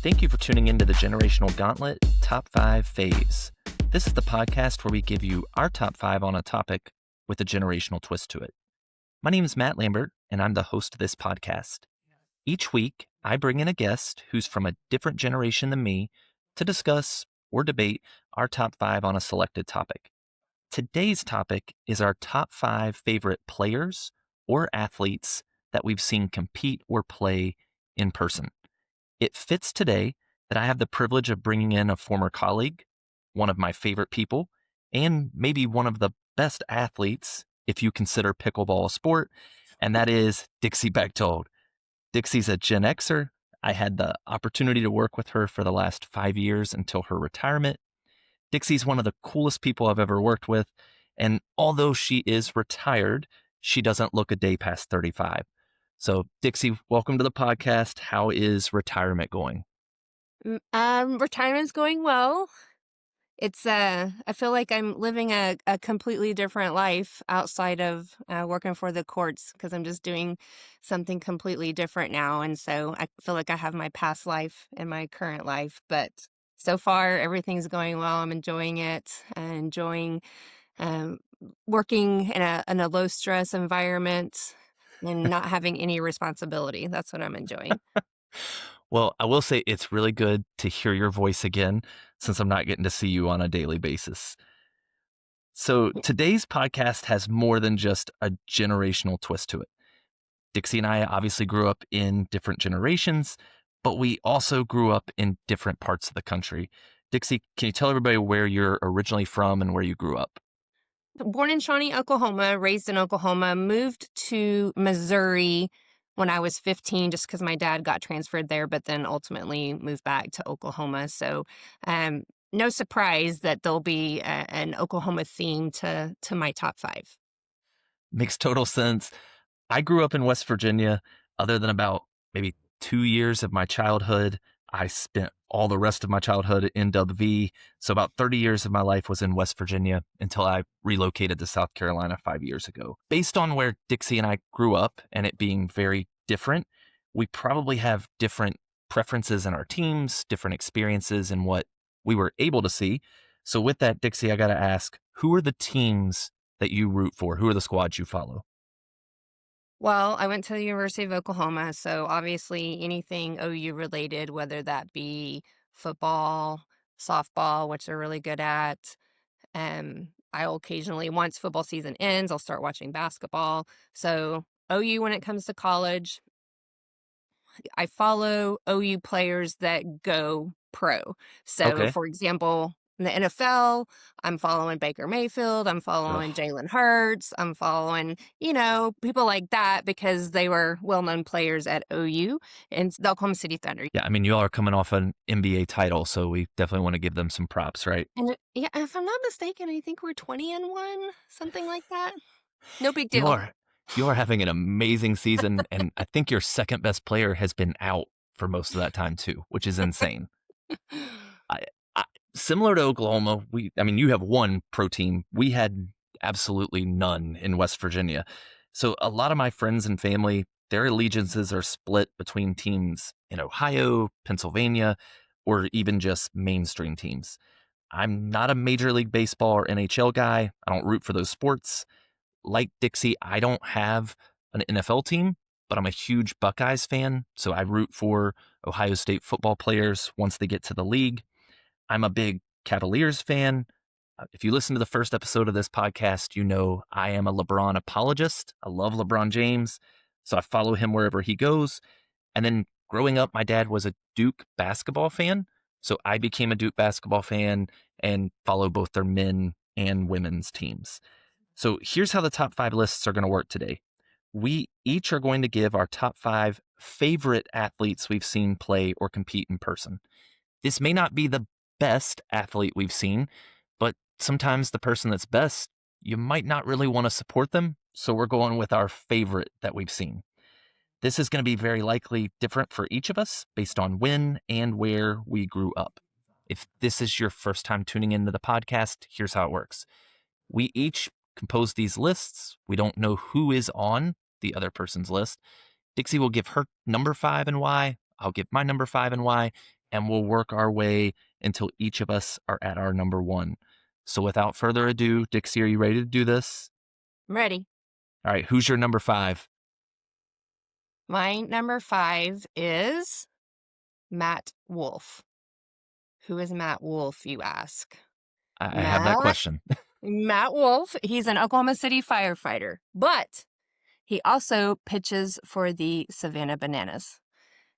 Thank you for tuning into the Generational Gauntlet Top 5 Phase. This is the podcast where we give you our top 5 on a topic with a generational twist to it. My name is Matt Lambert, and I'm the host of this podcast. Each week, I bring in a guest who's from a different generation than me to discuss or debate our top 5 on a selected topic. Today's topic is our top 5 favorite players or athletes that we've seen compete or play in person. It fits today that I have the privilege of bringing in a former colleague, one of my favorite people, and maybe one of the best athletes, if you consider pickleball a sport, and that is Dixie Becktold. Dixie's a Gen Xer. I had the opportunity to work with her for the last 5 years until her retirement. Dixie's one of the coolest people I've ever worked with, and although she is retired, she doesn't look a day past 35. So, Dixie, welcome to the podcast. How is retirement going? Retirement's going well. I feel like I'm living a completely different life outside of working for the courts because I'm just doing something completely different now. And so I feel like I have my past life and my current life. But so far, everything's going well. I'm enjoying it and enjoying um, working in a low stress environment and not having any responsibility. That's what I'm enjoying. Well, I will say it's really good to hear your voice again since I'm not getting to see you on a daily basis. So, today's podcast has more than just a generational twist to it. Dixie and I obviously grew up in different generations, but we also grew up in different parts of the country. Dixie, can you tell everybody where you're originally from and where you grew up? Born in Shawnee, Oklahoma, raised in Oklahoma, moved to Missouri when I was 15 just because my dad got transferred there, but then ultimately moved back to Oklahoma. So um, no surprise that there'll be an Oklahoma theme to my top 5. Makes total sense. I grew up in West Virginia. Other than about maybe 2 years of my childhood, I spent all the rest of my childhood in WV. So about 30 years of my life was in West Virginia until I relocated to South Carolina 5 years ago. Based on where Dixie and I grew up and it being very different, we probably have different preferences in our teams, different experiences in what we were able to see. So with that, Dixie, I got to ask, who are the teams that you root for? Who are the squads you follow? Well, I went to the University of Oklahoma, so obviously anything OU related, whether that be football, softball, which they're really good at. I'll occasionally, once football season ends, I'll start watching basketball. So OU when it comes to college, I follow OU players that go pro. So, Okay. for example, in the NFL, I'm following Baker Mayfield, I'm following Ugh. Jalen Hurts, I'm following, people like that because they were well-known players at OU and the Oklahoma City Thunder. Yeah, I mean, you all are coming off an NBA title, so we definitely want to give them some props, right? And yeah, if I'm not mistaken, I think we're 20-1, something like that. No big You deal. are you are having an amazing season, and I think your second best player has been out for most of that time too, which is insane. I, I similar to Oklahoma, I mean, you have one pro team. We had absolutely none in West Virginia. So a lot of my friends and family, their allegiances are split between teams in Ohio, Pennsylvania, or even just mainstream teams. I'm not a Major League Baseball or NHL guy. I don't root for those sports. Like Dixie, I don't have an NFL team, but I'm a huge Buckeyes fan. So I root for Ohio State football players once they get to the league. I'm a big Cavaliers fan. If you listen to the first episode of this podcast, you know I am a LeBron apologist. I love LeBron James. So I follow him wherever he goes. And then growing up, my dad was a Duke basketball fan. So I became a Duke basketball fan and follow both their men and women's teams. So here's how the top 5 lists are going to work today. We each are going to give our top 5 favorite athletes we've seen play or compete in person. This may not be the best athlete we've seen, but sometimes the person that's best, you might not really want to support them. So we're going with our favorite that we've seen. This is going to be very likely different for each of us based on when and where we grew up. If this is your first time tuning into the podcast, here's how it works. We each compose these lists. We don't know who is on the other person's list. Dixie will give her number 5 and why. I'll give my number 5 and why. and we'll work our way until each of us are at our number one. So without further ado, Dixie, are you ready to do this? I'm ready. All right, who's your number five? My number 5 is Matt Wolf. Who is Matt Wolf, you ask? I have that Matt question. Matt Wolf, he's an Oklahoma City firefighter, but he also pitches for the Savannah Bananas.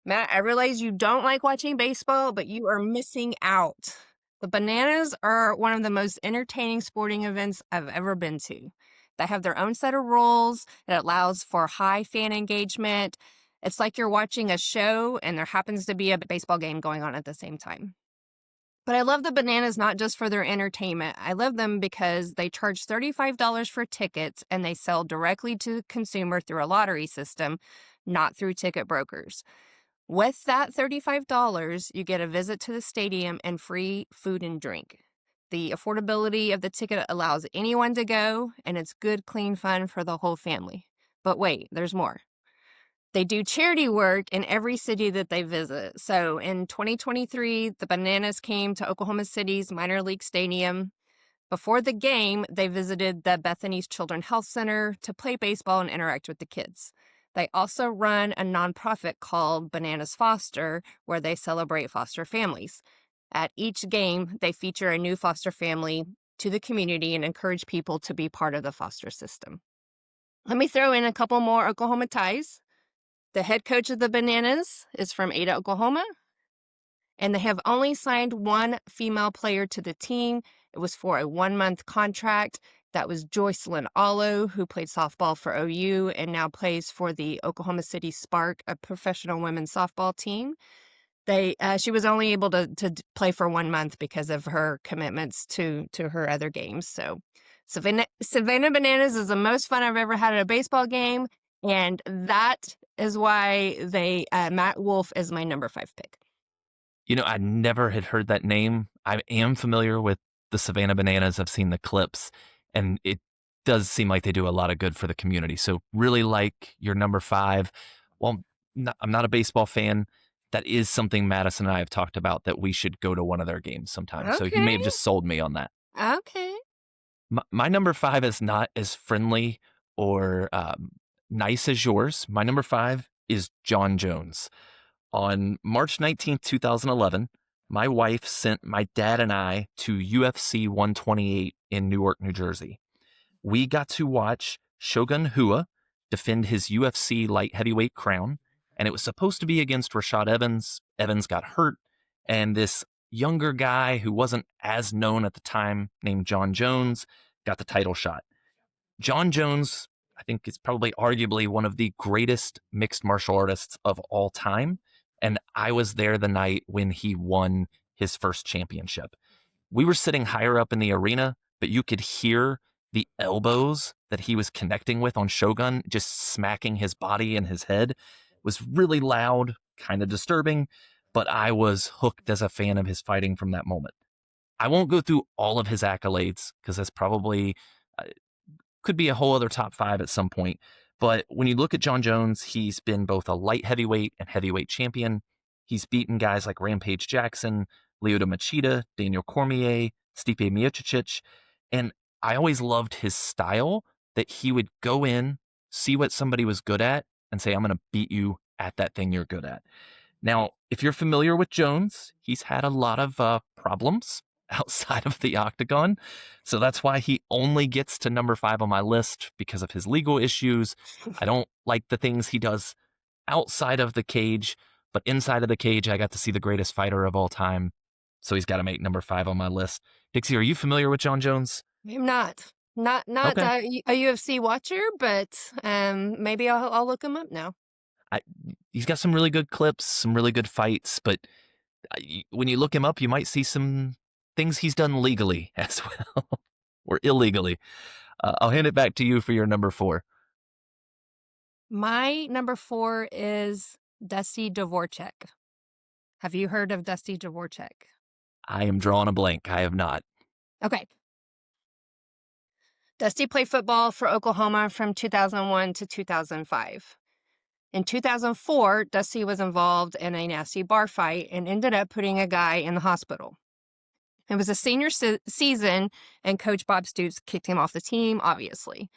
Matt, I realize you don't like watching baseball, but you are missing out. The Bananas are one of the most entertaining sporting events I've ever been to. They have their own set of rules that allows for high fan engagement. It's like you're watching a show and there happens to be a baseball game going on at the same time. But I love the Bananas not just for their entertainment. I love them because they charge $35 for tickets and they sell directly to the consumer through a lottery system, not through ticket brokers. With that $35, you get a visit to the stadium and free food and drink. The affordability of the ticket allows anyone to go, and it's good, clean fun for the whole family. But wait, there's more. They do charity work in every city that they visit. So in 2023, the Bananas came to Oklahoma City's minor league stadium. Before the game, they visited the Bethany's Children's Health Center to play baseball and interact with the kids. They also run a nonprofit called Bananas Foster, where they celebrate foster families. At each game, they feature a new foster family to the community and encourage people to be part of the foster system. Let me throw in a couple more Oklahoma ties. The head coach of the Bananas is from Ada, Oklahoma, and they have only signed one female player to the team. It was for a 1-month contract. That was Joycelyn Allo, who played softball for OU and now plays for the Oklahoma City Spark, a professional women's softball team. She was only able to play for 1 month because of her commitments to her other games. So Savannah Bananas is the most fun I've ever had at a baseball game, and that is why Matt Wolf is my number 5 pick. You know, I never had heard that name. I am familiar with the Savannah Bananas. I've seen the clips, and it does seem like they do a lot of good for the community. So, really like your number five. Well, I'm not a baseball fan. That is something Madison and I have talked about that we should go to one of their games sometime. So, you may Okay. have just sold me on that. Okay. My number five is not as friendly or nice as yours. My number five is John Jones. On March 19th, 2011, my wife sent my dad and I to UFC 128 in Newark, New Jersey. We got to watch Shogun Rua defend his UFC light heavyweight crown, and it was supposed to be against Rashad Evans. Evans got hurt, and this younger guy who wasn't as known at the time, named John Jones, got the title shot. John Jones, I think, is probably arguably one of the greatest mixed martial artists of all time. And I was there the night when he won his first championship. We were sitting higher up in the arena, but you could hear the elbows that he was connecting with on Shogun, just smacking his body and his head. It was really loud, kind of disturbing, but I was hooked as a fan of his fighting from that moment. I won't go through all of his accolades because that's probably uh, could be a whole other top five at some point. But when you look at John Jones, he's been both a light heavyweight and heavyweight champion. He's beaten guys like Rampage Jackson, Lyoto Machida, Daniel Cormier, Stipe Miocic. And I always loved his style that he would go in, see what somebody was good at, and say, I'm going to beat you at that thing you're good at. Now, if you're familiar with Jones, he's had a lot of problems outside of the octagon. So that's why he only gets to number five on my list because of his legal issues. I don't like the things he does outside of the cage, but inside of the cage, I got to see the greatest fighter of all time. So he's got to make number five on my list. Dixie, are you familiar with John Jones? I'm not. Not Okay. a UFC watcher, but maybe I'll look him up now. I, he's got some really good clips, some really good fights, but when you look him up, you might see some things he's done legally as well or illegally. I'll hand it back to you for your number four. My number 4 is Dusty Dvorak. Have you heard of Dusty Dvorak? I am drawing a blank. I have not. Okay. Dusty played football for Oklahoma from 2001 to 2005. In 2004, Dusty was involved in a nasty bar fight and ended up putting a guy in the hospital. It was a senior season, and Coach Bob Stoops kicked him off the team, obviously.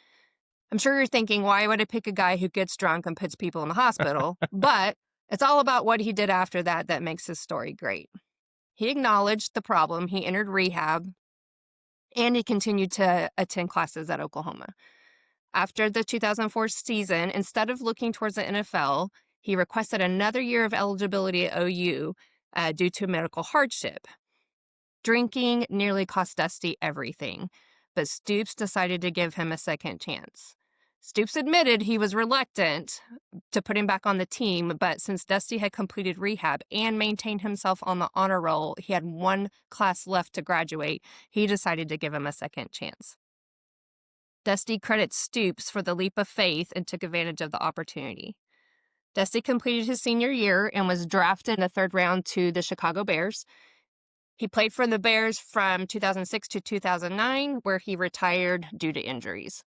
I'm sure you're thinking, why would I pick a guy who gets drunk and puts people in the hospital? But it's all about what he did after that makes his story great. He acknowledged the problem, he entered rehab, and he continued to attend classes at Oklahoma. After the 2004 season, instead of looking towards the NFL, he requested another year of eligibility at OU due to medical hardship. Drinking nearly cost Dusty everything, but Stoops decided to give him a second chance. Stoops admitted he was reluctant to put him back on the team, but since Dusty had completed rehab and maintained himself on the honor roll, he had one class left to graduate, he decided to give him a second chance. Dusty credits Stoops for the leap of faith and took advantage of the opportunity. Dusty completed his senior year and was drafted in the third round to the Chicago Bears. He played for the Bears from 2006 to 2009, where he retired due to injuries.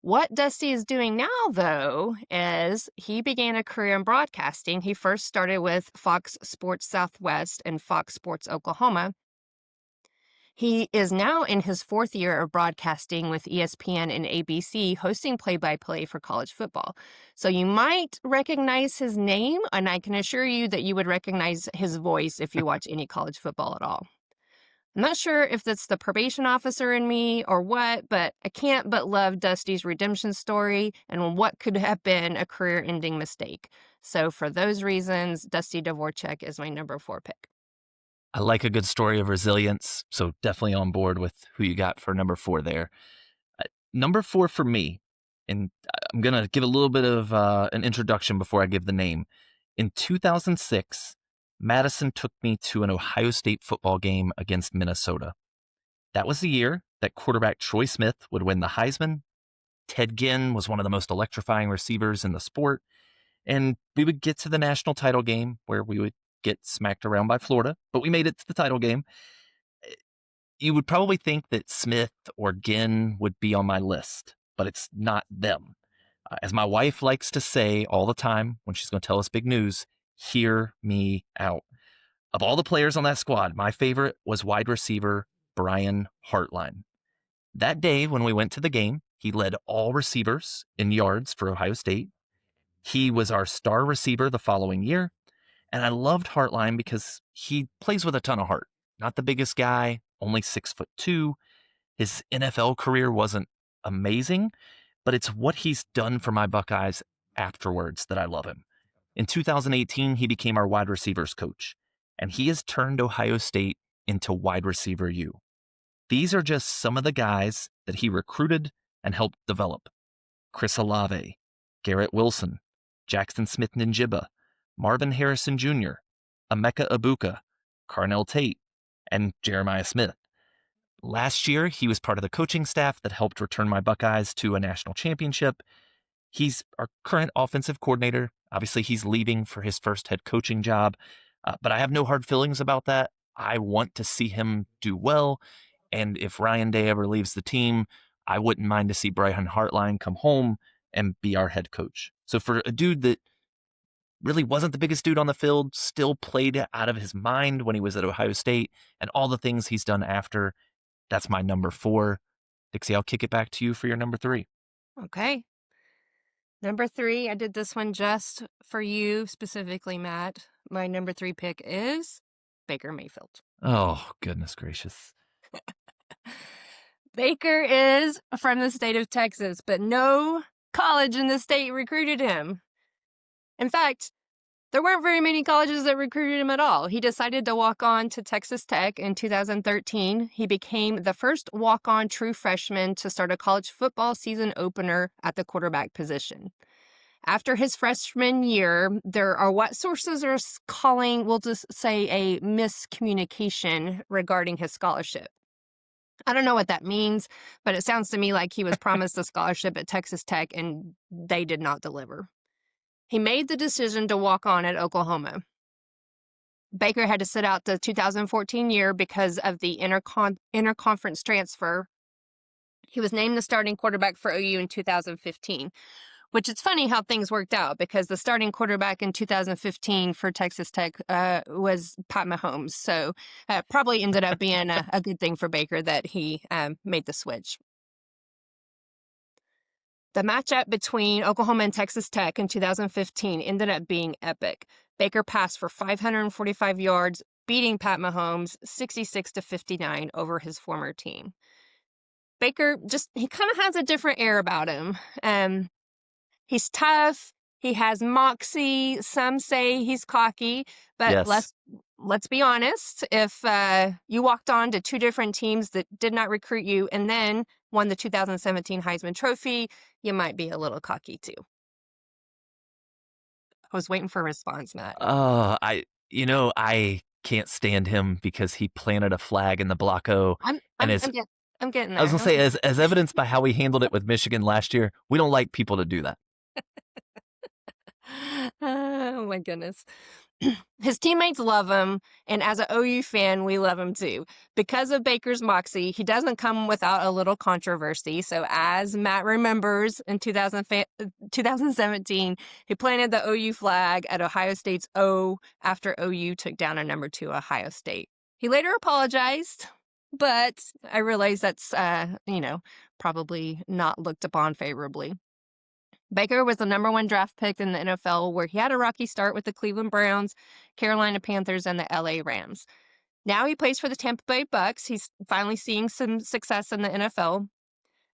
What Dusty is doing now, though, is he began a career in broadcasting. He first started with Fox Sports Southwest and Fox Sports Oklahoma. He is now in his fourth year of broadcasting with ESPN and ABC, hosting play-by-play for college football. So you might recognize his name, and I can assure you that you would recognize his voice if you watch any college football at all. I'm not sure if that's the probation officer in me or what, but I can't but love Dusty's redemption story and what could have been a career-ending mistake. So for those reasons, Dusty Dvorak is my number 4 pick. I like a good story of resilience, so definitely on board with who you got for number 4 there. Number 4 for me, and I'm going to give a little bit of an introduction before I give the name. In 2006, Madison took me to an Ohio State football game against Minnesota. That was the year that quarterback Troy Smith would win the Heisman. Ted Ginn was one of the most electrifying receivers in the sport. And we would get to the national title game where we would get smacked around by Florida, but we made it to the title game. You would probably think that Smith or Ginn would be on my list, but it's not them. As my wife likes to say all the time when she's going to tell us big news, hear me out. Of all the players on that squad, my favorite was wide receiver Brian Hartline. That day when we went to the game, he led all receivers in yards for Ohio State. He was our star receiver the following year. And I loved Hartline because he plays with a ton of heart. Not the biggest guy, only 6'2". His NFL career wasn't amazing, but it's what he's done for my Buckeyes afterwards that I love him. In 2018, he became our wide receivers coach, and he has turned Ohio State into wide receiver U. These are just some of the guys that he recruited and helped develop. Chris Olave, Garrett Wilson, Jackson Smith-Njigba, Marvin Harrison Jr., Emeka Egbuka, Carnell Tate, and Jeremiah Smith. Last year, he was part of the coaching staff that helped return my Buckeyes to a national championship. He's our current offensive coordinator. Obviously, he's leaving for his first head coaching job, but I have no hard feelings about that. I want to see him do well, and if Ryan Day ever leaves the team, I wouldn't mind to see Brian Hartline come home and be our head coach. So for a dude that really wasn't the biggest dude on the field, still played out of his mind when he was at Ohio State, and all the things he's done after, that's my number 4. Dixie, I'll kick it back to you for your number 3. Okay. Number 3, I did this one just for you specifically, Matt. My number 3 pick is Baker Mayfield. Oh, goodness gracious. Baker is from the state of Texas, but no college in the state recruited him. In fact, there weren't very many colleges that recruited him at all. He decided to walk on to Texas Tech in 2013. He became the first walk-on true freshman to start a college football season opener at the quarterback position. After his freshman year, there are what sources are calling, we'll just say, a miscommunication regarding his scholarship. I don't know what that means, but it sounds to me like he was promised a scholarship at Texas Tech and they did not deliver. He made the decision to walk on at Oklahoma. Baker had to sit out the 2014 year because of the interconference transfer. He was named the starting quarterback for OU in 2015. Which it's funny how things worked out because the starting quarterback in 2015 for Texas Tech was Pat Mahomes. So probably ended up being a good thing for Baker that he made the switch. The matchup between Oklahoma and Texas Tech in 2015 ended up being epic. Baker passed for 545 yards, beating Pat Mahomes 66-59 over his former team. Baker he kind of has a different air about him. He's tough. He has moxie. Some say he's cocky, but Yes. let's be honest. If you walked on to two different teams that did not recruit you and then won the 2017 Heisman Trophy, you might be a little cocky too. I was waiting for a response, Matt. I can't stand him because he planted a flag in the block O, I'm and I'm as I'm, get, I'm getting I was there. gonna say, as evidenced by how he handled it with Michigan last year, we don't like people to do that. Oh my goodness. His teammates love him, and as an OU fan, we love him too. Because of Baker's moxie, he doesn't come without a little controversy. So, as Matt remembers, in 2017, he planted the OU flag at Ohio State's O after OU took down a number 2 Ohio State. He later apologized, but I realize that's, probably not looked upon favorably. Baker was the number 1 draft pick in the NFL, where he had a rocky start with the Cleveland Browns, Carolina Panthers, and the LA Rams. Now he plays for the Tampa Bay Bucks. He's finally seeing some success in the NFL.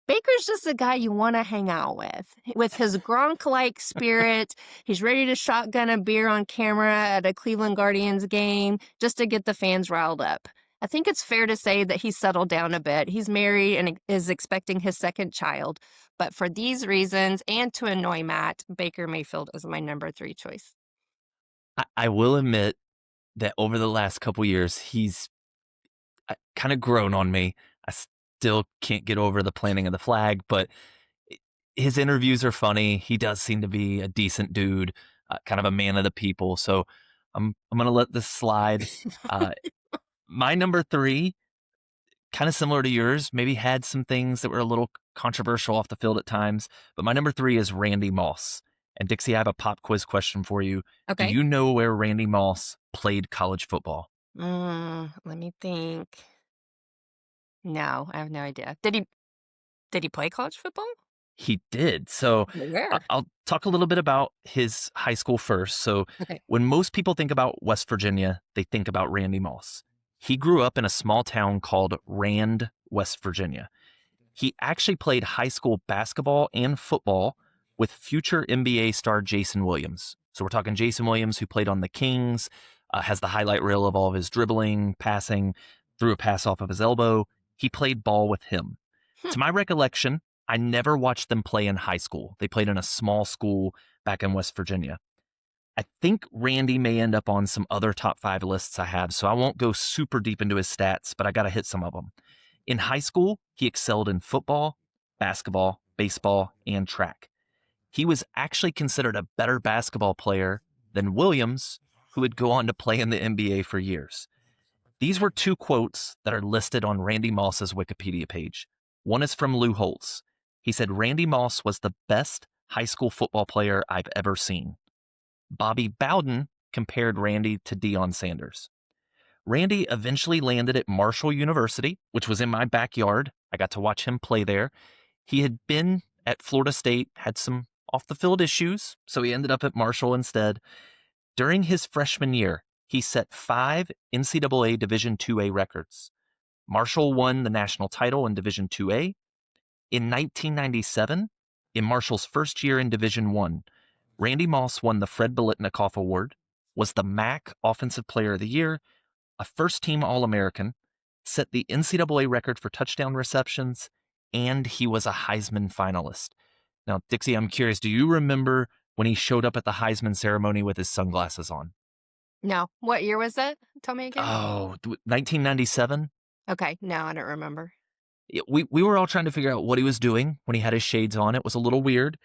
Baker's just a guy you want to hang out with. With his Gronk-like spirit, he's ready to shotgun a beer on camera at a Cleveland Guardians game just to get the fans riled up. I think it's fair to say that he's settled down a bit. He's married and is expecting his second child. But for these reasons, and to annoy Matt, Baker Mayfield is my number 3 choice. I will admit that over the last couple years, he's kind of grown on me. I still can't get over the planting of the flag, but his interviews are funny. He does seem to be a decent dude, kind of a man of the people. So I'm gonna let this slide. Uh, my number 3, kind of similar to yours, maybe had some things that were a little controversial off the field at times. But my number 3 is Randy Moss. And Dixie, I have a pop quiz question for you. Do Okay. you know where Randy Moss played college football? Let me think. No, I have no idea. Did he play college football? He did. So Where? I'll talk a little bit about his high school first. So Okay. when most people think about West Virginia, they think about Randy Moss. He grew up in a small town called Rand, West Virginia. He actually played high school basketball and football with future NBA star Jason Williams. So we're talking Jason Williams, who played on the Kings, has the highlight reel of all of his dribbling, passing, threw a pass off of his elbow. He played ball with him. Hmm. To my recollection, I never watched them play in high school. They played in a small school back in West Virginia. I think Randy may end up on some other top 5 lists I have, so I won't go super deep into his stats, but I got to hit some of them. In high school, he excelled in football, basketball, baseball, and track. He was actually considered a better basketball player than Williams, who would go on to play in the NBA for years. These were 2 quotes that are listed on Randy Moss's Wikipedia page. One is from Lou Holtz. He said, Randy Moss was the best high school football player I've ever seen. Bobby Bowden compared Randy to Deion Sanders. Randy eventually landed at Marshall University, which was in my backyard. I got to watch him play there. He had been at Florida State, had some off the field issues, so he ended up at Marshall instead. During his freshman year, he set 5 NCAA Division IIA records. Marshall won the national title in Division IIA. In 1997, in Marshall's first year in Division I, Randy Moss won the Fred Biletnikoff Award, was the MAC Offensive Player of the Year, a first-team All-American, set the NCAA record for touchdown receptions, and he was a Heisman finalist. Now, Dixie, I'm curious, do you remember when he showed up at the Heisman ceremony with his sunglasses on? No. What year was that? Tell me again. Oh, 1997? Okay. No, I don't remember. We were all trying to figure out what he was doing when he had his shades on. It was a little weird.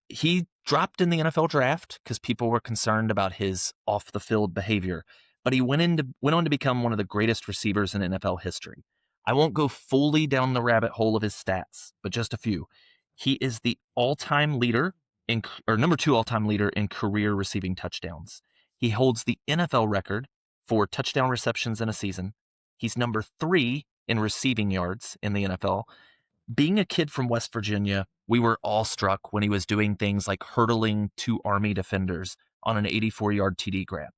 He dropped in the NFL draft because people were concerned about his off the field behavior, but he went on to become one of the greatest receivers in NFL history. I won't go fully down the rabbit hole of his stats, but just a few. He is the all-time leader or number two all-time leader in career receiving touchdowns. He holds the NFL record for touchdown receptions in a season. He's number three in receiving yards in the NFL. Being a kid from West Virginia, we were all struck when he was doing things like hurdling two Army defenders on an 84-yard TD grab.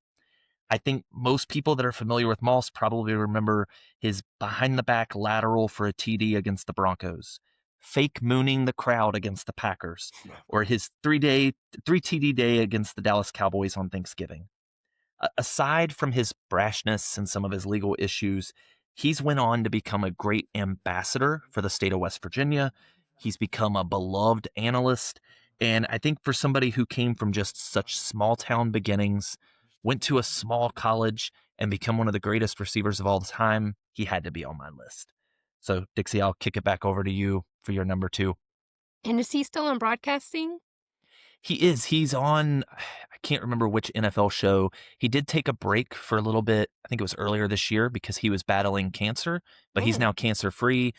I think most people that are familiar with Moss probably remember his behind the back lateral for a TD against the Broncos, fake mooning the crowd against the Packers, or his 3 TD day against the Dallas Cowboys on Thanksgiving. Aside from his brashness and some of his legal issues, he's went on to become a great ambassador for the state of West Virginia. He's become a beloved analyst. And I think for somebody who came from just such small town beginnings, went to a small college, and become one of the greatest receivers of all time, he had to be on my list. So, Dixie, I'll kick it back over to you for your number two. And is he still in broadcasting? He is. He's on, I can't remember which NFL show. He did take a break for a little bit. I think it was earlier this year because he was battling cancer, but he's Oh, now cancer free.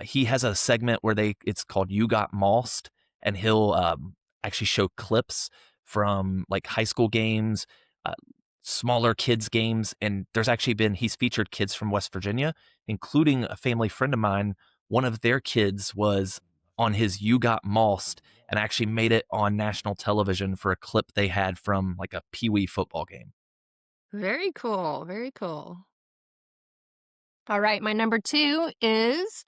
He has a segment where it's called You Got Mossed, and he'll actually show clips from like high school games, uh, smaller kids games. And he's featured kids from West Virginia, including a family friend of mine. One of their kids was on his You Got Mossed and actually made it on national television for a clip they had from like a Pee Wee football game. very cool. Very cool. All right, my number two is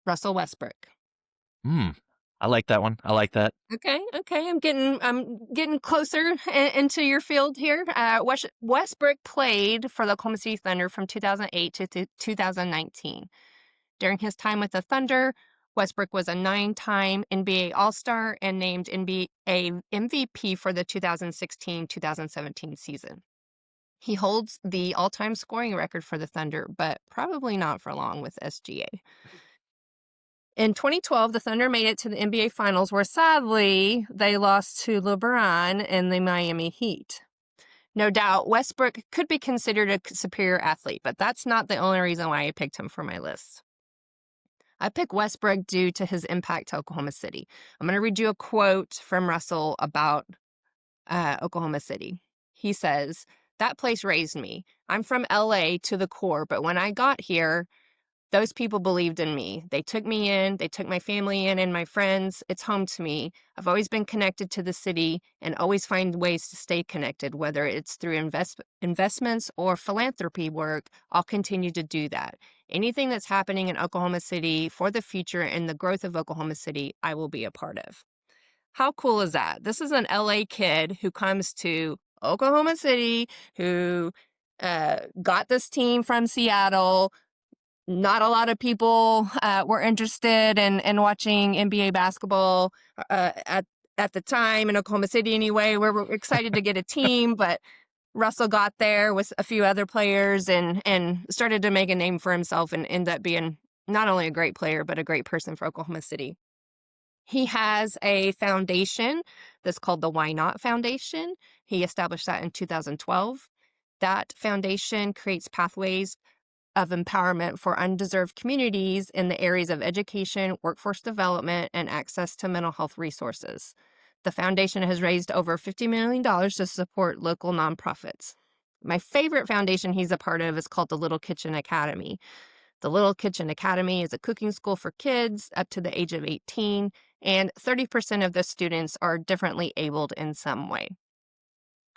Russell Westbrook. Hmm. I like that one. I like that. Okay, okay, I'm getting closer into your field here. Westbrook played for the Oklahoma City Thunder from 2008 to 2019. During his time with the Thunder, Westbrook was a 9-time NBA All-Star and named NBA MVP for the 2016-2017 season. He holds the all-time scoring record for the Thunder, but probably not for long with SGA. In 2012, the Thunder made it to the NBA Finals, where sadly they lost to LeBron and the Miami Heat. No doubt, Westbrook could be considered a superior athlete, but that's not the only reason why I picked him for my list. I picked Westbrook due to his impact to Oklahoma City. I'm going to read you a quote from Russell about Oklahoma City. He says, "That place raised me. I'm from LA to the core, but when I got here, those people believed in me. They took me in, they took my family in and my friends. It's home to me. I've always been connected to the city and always find ways to stay connected, whether it's through investments or philanthropy work. I'll continue to do that. Anything that's happening in Oklahoma City for the future and the growth of Oklahoma City, I will be a part of." How cool is that? This is an LA kid who comes to Oklahoma City, who got this team from Seattle. Not a lot of people were interested in watching NBA basketball at the time in Oklahoma City anyway. We were excited to get a team, but Russell got there with a few other players and started to make a name for himself and ended up being not only a great player, but a great person for Oklahoma City. He has a foundation that's called the Why Not Foundation. He established that in 2012. That foundation creates pathways of empowerment for undeserved communities in the areas of education, workforce development, and access to mental health resources. The foundation has raised over $50 million to support local nonprofits. My favorite foundation he's a part of is called the Little Kitchen Academy. The Little Kitchen Academy is a cooking school for kids up to the age of 18, and 30% of the students are differently abled in some way.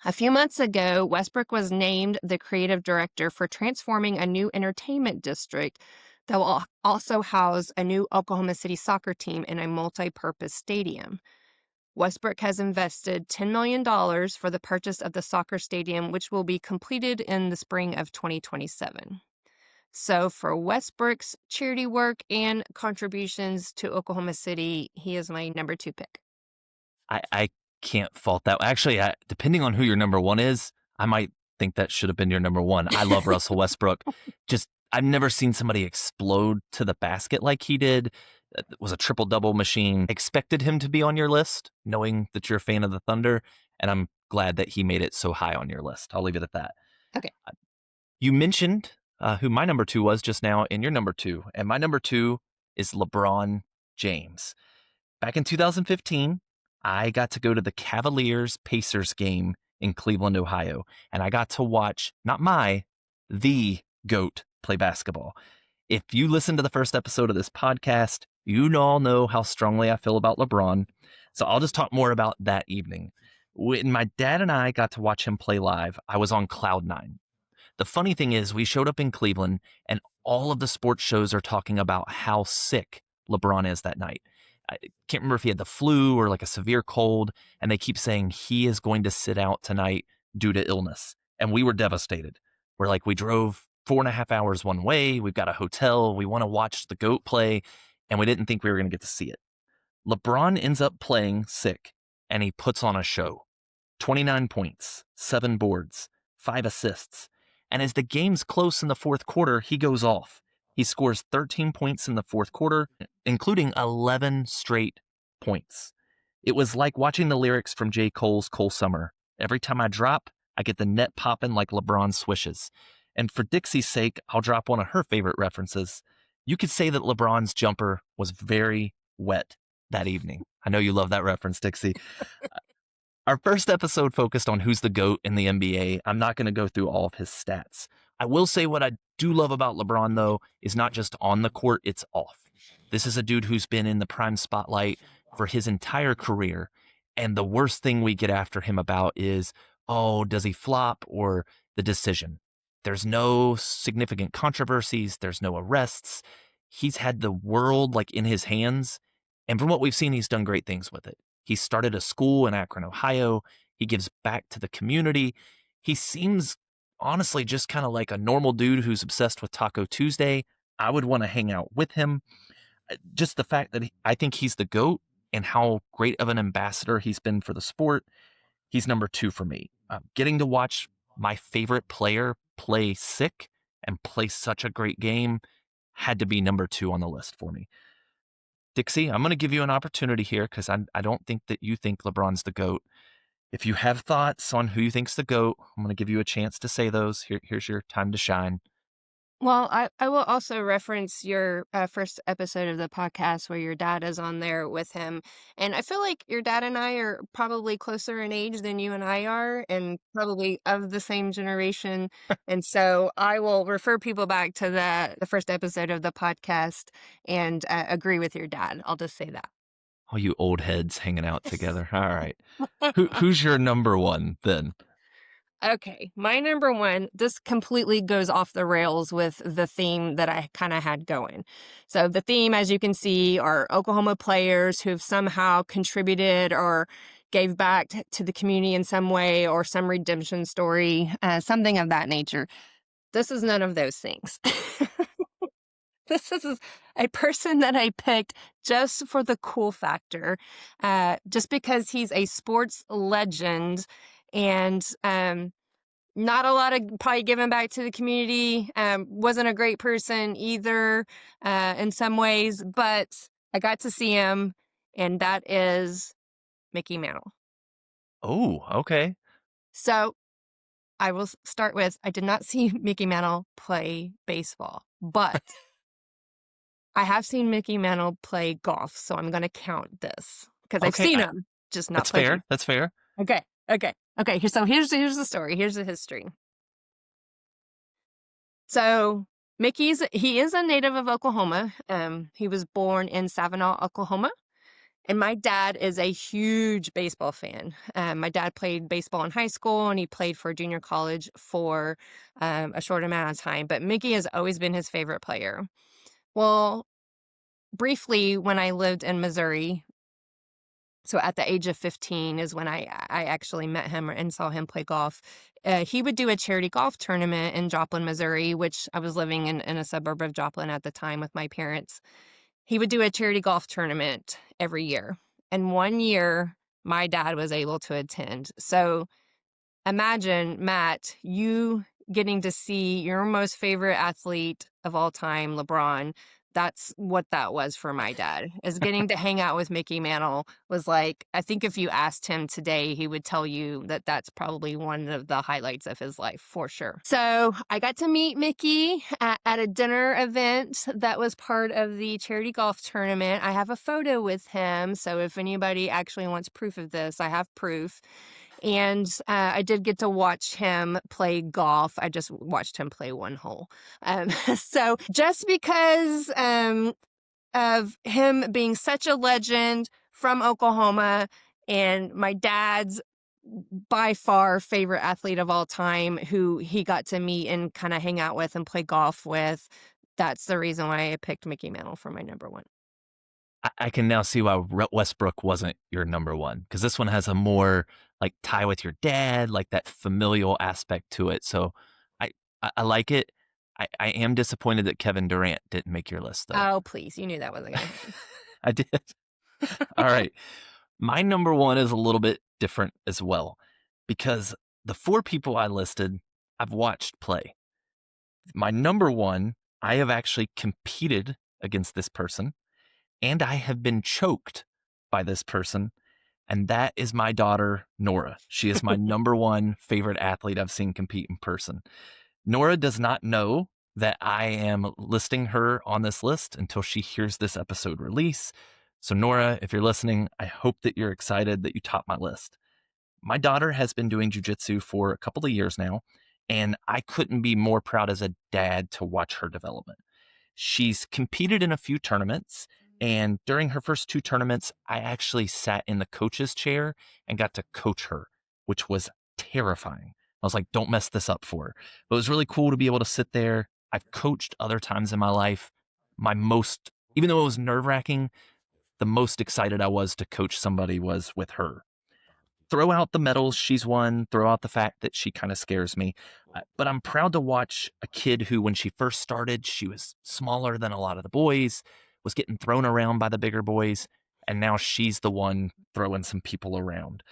A few months ago, Westbrook was named the creative director for transforming a new entertainment district that will also house a new Oklahoma City soccer team in a multi-purpose stadium. Westbrook has invested $10 million for the purchase of the soccer stadium, which will be completed in the spring of 2027. So for Westbrook's charity work and contributions to Oklahoma City, he is my number 2 pick. I can't fault that. Actually, depending on who your number one is, I might think that should have been your number one. I love Russell Westbrook. Just, I've never seen somebody explode to the basket like he did. It was a triple double machine. Expected him to be on your list, knowing that you're a fan of the Thunder, and I'm glad that he made it so high on your list. I'll leave it at that. Okay. You mentioned who my number two was just now in your number two, and my number two is LeBron James. Back in 2015, I got to go to the Cavaliers Pacers game in Cleveland, Ohio, and I got to watch not the GOAT play basketball. If you listen to the first episode of this podcast, you all know how strongly I feel about LeBron. So I'll just talk more about that evening. When my dad and I got to watch him play live, I was on cloud nine. The funny thing is, we showed up in Cleveland, and all of the sports shows are talking about how sick LeBron is that night. I can't remember if he had the flu or like a severe cold, and they keep saying he is going to sit out tonight due to illness. And we were devastated. We're like, we drove 4.5 hours one way, we've got a hotel, we want to watch the GOAT play, and we didn't think we were going to get to see it. LeBron ends up playing sick, and he puts on a show. 29 points, 7 boards, 5 assists. And as the game's close in the fourth quarter, he goes off. He scores 13 points in the fourth quarter, including 11 straight points. It was like watching the lyrics from J. Cole's Cole Summer. Every time I drop, I get the net popping like LeBron swishes. And for Dixie's sake, I'll drop one of her favorite references. You could say that LeBron's jumper was very wet that evening. I know you love that reference, Dixie. Our first episode focused on who's the GOAT in the NBA. I'm not going to go through all of his stats. I will say what I do love about LeBron, though, is not just on the court, it's off. This is a dude who's been in the prime spotlight for his entire career. And the worst thing we get after him about is, oh, does he flop or the decision? There's no significant controversies, there's no arrests. He's had the world like in his hands. And from what we've seen, he's done great things with it. He started a school in Akron, Ohio. He gives back to the community. He seems honestly just kind of like a normal dude who's obsessed with Taco Tuesday. I would want to hang out with him. Just the fact that I think he's the GOAT and how great of an ambassador he's been for the sport, he's number 2 for me. Getting to watch my favorite player play sick and play such a great game had to be number 2 on the list for me. Dixie, I'm going to give you an opportunity here because I don't think that you think LeBron's the GOAT. If you have thoughts on who you think's the GOAT, I'm going to give you a chance to say those. Here's your time to shine. Well, I will also reference your first episode of the podcast where your dad is on there with him. And I feel like your dad and I are probably closer in age than you and I are, and probably of the same generation. And so I will refer people back to the first episode of the podcast and agree with your dad. I'll just say that. All you old heads hanging out together. All right. Who's your number 1 then? Okay, my number 1, this completely goes off the rails with the theme that I kind of had going. So the theme, as you can see, are Oklahoma players who've somehow contributed or gave back to the community in some way or some redemption story, something of that nature. This is none of those things. This is a person that I picked just for the cool factor, just because he's a sports legend and not a lot of probably giving back to the community. Wasn't a great person either in some ways, but I got to see him, and that is Mickey Mantle. Oh, okay. So I will start with I did not see Mickey Mantle play baseball, but I have seen Mickey Mantle play golf, so I'm going to count this because I've Okay, seen him, just not that's played fair. him. That's fair. Okay. So here's the story. Here's the history. So he is a native of Oklahoma. He was born in Savannah, Oklahoma. And my dad is a huge baseball fan. My dad played baseball in high school and he played for junior college for a short amount of time. But Mickey has always been his favorite player. Well, briefly, when I lived in Missouri, so at the age of 15 is when I actually met him and saw him play golf. He would do a charity golf tournament in Joplin, Missouri, which I was living in a suburb of Joplin at the time with my parents. He would do a charity golf tournament every year. And one year, my dad was able to attend. So imagine, Matt, you getting to see your most favorite athlete of all time, LeBron, that's what that was for my dad, is getting to hang out with Mickey Mantle was like I think if you asked him today, he would tell you that that's probably one of the highlights of his life for sure. So I got to meet Mickey at a dinner event that was part of the charity golf tournament. I have a photo with him. So if anybody actually wants proof of this, I have proof. And I did get to watch him play golf. I just watched him play one hole. So just because of him being such a legend from Oklahoma and my dad's by far favorite athlete of all time who he got to meet and kind of hang out with and play golf with, that's the reason why I picked Mickey Mantle for my number one. I can now see why Westbrook wasn't your number one, because this one has a more like tie with your dad, like that familial aspect to it. So I I like it. I am disappointed that Kevin Durant didn't make your list though. Oh, please. You knew that wasn't going to happen. I did. All right. My number one is a little bit different as well, because the four people I listed, I've watched play. My number one, I have actually competed against this person, and I have been choked by this person. And that is my daughter, Nora. She is my number one favorite athlete I've seen compete in person. Nora does not know that I am listing her on this list until she hears this episode release. So, Nora, if you're listening, I hope that you're excited that you topped my list. My daughter has been doing jujitsu for a couple of years now, and I couldn't be more proud as a dad to watch her development. She's competed in a few tournaments, and during her first two tournaments, I actually sat in the coach's chair and got to coach her, which was terrifying. I was like, don't mess this up for her. But it was really cool to be able to sit there. I've coached other times in my life. My most, even though it was nerve wracking, the most excited I was to coach somebody was with her. Throw out the medals she's won, throw out the fact that she kind of scares me. But I'm proud to watch a kid who, when she first started, she was smaller than a lot of the boys, was getting thrown around by the bigger boys. And now she's the one throwing some people around,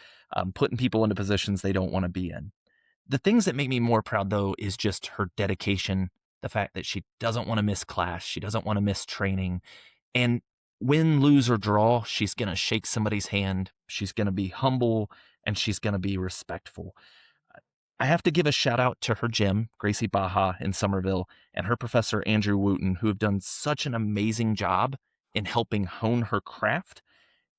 putting people into positions they don't want to be in. The things that make me more proud, though, is just her dedication, the fact that she doesn't want to miss class, she doesn't want to miss training. And win, lose, or draw, she's going to shake somebody's hand. She's going to be humble and she's going to be respectful. I have to give a shout out to her gym, Gracie Baja in Somerville, and her professor, Andrew Wooten, who have done such an amazing job in helping hone her craft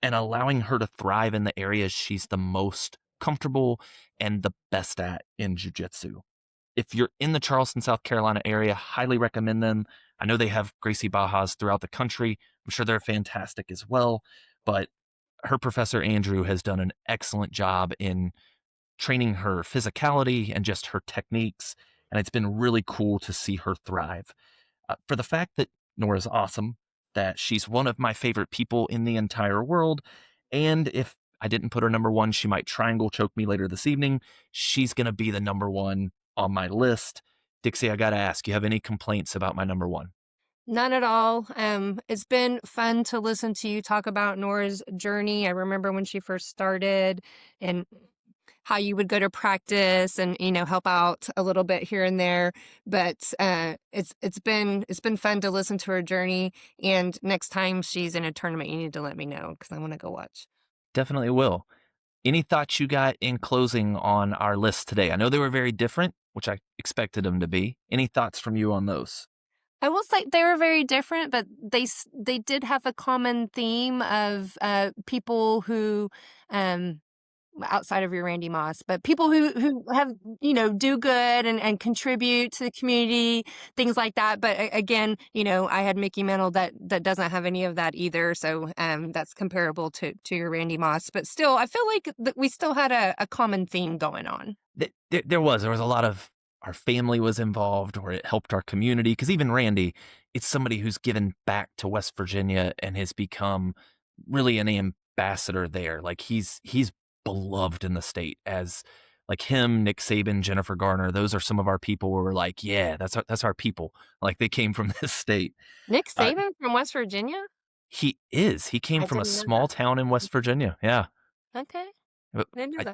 and allowing her to thrive in the areas she's the most comfortable and the best at in jujitsu. If you're in the Charleston, South Carolina area, highly recommend them. I know they have Gracie Bajas throughout the country. I'm sure they're fantastic as well. But her professor, Andrew, has done an excellent job in training her physicality and just her techniques. And it's been really cool to see her thrive. For the fact that Nora's awesome, that she's one of my favorite people in the entire world. And if I didn't put her number one, she might triangle choke me later this evening. She's going to be the number one on my list. Dixie, I got to ask, you have any complaints about my number one? None at all. It's been fun to listen to you talk about Nora's journey. I remember when she first started and how you would go to practice and help out a little bit here and there. But it's been fun to listen to her journey. And next time she's in a tournament, you need to let me know because I want to go watch. Definitely will. Any thoughts you got in closing on our list today? I know they were very different, which I expected them to be. Any thoughts from you on those? I will say they were very different, but they did have a common theme of people who, um, outside of your Randy Moss, but people who have do good and contribute to the community, things like that. But again, I had Mickey Mantle that doesn't have any of that either, so that's comparable to your Randy Moss. But still, I feel like we still had a common theme going on. There was a lot of our family was involved, or it helped our community. Because even Randy, it's somebody who's given back to West Virginia and has become really an ambassador there. Like he's beloved in the state as like him, Nick Saban, Jennifer Garner. Those are some of our people where we're like, yeah, that's our people. Like they came from this state. Nick Uh, Saban from West Virginia? he is. He came I from a didn't know small that. town in West Virginia. Yeah. Okay, But I didn't know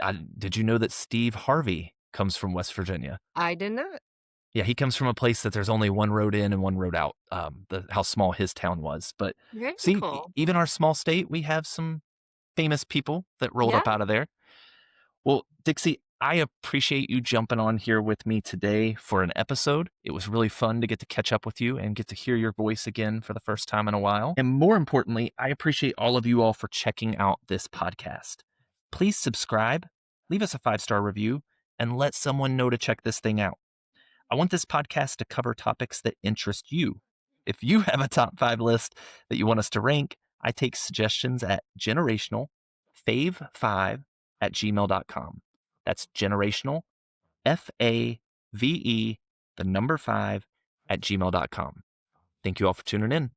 I, that. did you know that Steve Harvey comes from West Virginia? I didn't know it. Yeah, he comes from a place that there's only one road in and one road out, how small his town was. But Very see, cool. even our small state, we have some famous people that rolled Yeah. up out of there. Well, Dixie, I appreciate you jumping on here with me today for an episode. It was really fun to get to catch up with you and get to hear your voice again for the first time in a while. And more importantly, I appreciate all of you all for checking out this podcast. Please subscribe, leave us a 5-star review, and let someone know to check this thing out. I want this podcast to cover topics that interest you. If you have a top 5 list that you want us to rank, I take suggestions at generationalfave5 at gmail.com. That's generational, FAVE, the number 5 at gmail.com. Thank you all for tuning in.